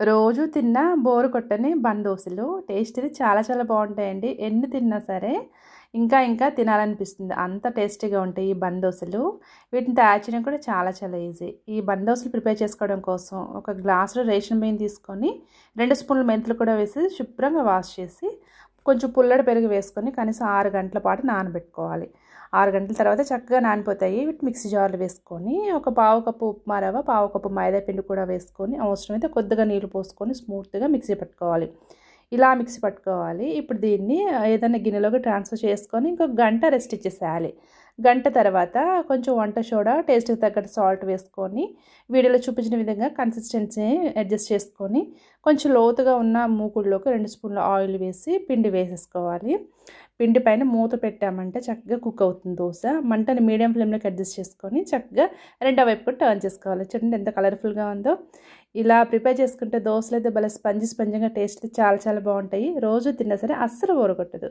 రోజు తిన్నా బోర్ కొట్టని బందోసులు టేస్ట్ ఇది చాలా చాలా బాగుంటాయండి. ఎన్ని తిన్నా సరే ఇంకా తినాలనిపిస్తుంది. అంత టేస్టీగా ఉంటాయి ఈ బందోసులు. వీటిని తయారు చేయడం కూడా చాలా చాలా ఈజీ. ఈ బందోసులు ప్రిపేర్ చేసుకోవడం కోసం ఒక గ్లాసులో రేషన్ బియ్యం తీసుకొని 2 స్పూన్ల మెంతులు కూడా వేసి శుభ్రంగా వాష్ చేసి కొంచెం పుల్లడి పెరుగు వేసుకొని కనీసం 6 గంటల పాటు నానబెట్టుకోవాలి. 6 గంటల తర్వాత చక్కగా నానిపోతాయి. వీటి మిక్సీ జార్లో వేసుకొని ఒక పావు కప్పు ఉప్మా రవ్వ, పావు కప్పు మైదా పిండి కూడా వేసుకొని అవసరమైతే కొద్దిగా నీళ్ళు పోసుకొని స్మూత్గా మిక్సీ పట్టుకోవాలి. ఇలా మిక్సీ పట్టుకోవాలి. ఇప్పుడు దీన్ని ఏదైనా గిన్నెలోకి ట్రాన్స్ఫర్ చేసుకొని ఇంకొక గంట రెస్ట్ ఇచ్చేసేయాలి. గంట తర్వాత కొంచెం వంట సోడా, టేస్ట్కి తగ్గట్టు సాల్ట్ వేసుకొని వీడియోలో చూపించిన విధంగా కన్సిస్టెన్సీ అడ్జస్ట్ చేసుకొని కొంచెం లోతుగా ఉన్న మూకుడులోకి 2 స్పూన్ల ఆయిల్ వేసి పిండి వేసేసుకోవాలి. పిండి పైన మూత పెట్టామంటే చక్కగా కుక్ అవుతుంది దోశ. మంటని మీడియం ఫ్లేమ్లోకి అడ్జస్ట్ చేసుకొని చక్కగా రెండో వైపు కూడా టర్న్ చేసుకోవాలి. చూడండి ఎంత కలర్ఫుల్గా ఉందో. ఇలా ప్రిపేర్ చేసుకుంటే దోశలు అయితే భలే స్పంజిగా టేస్ట్ చాలా చాలా బాగుంటాయి. రోజు తిన్నా సరే అస్సలు బోర్ కొట్టదు.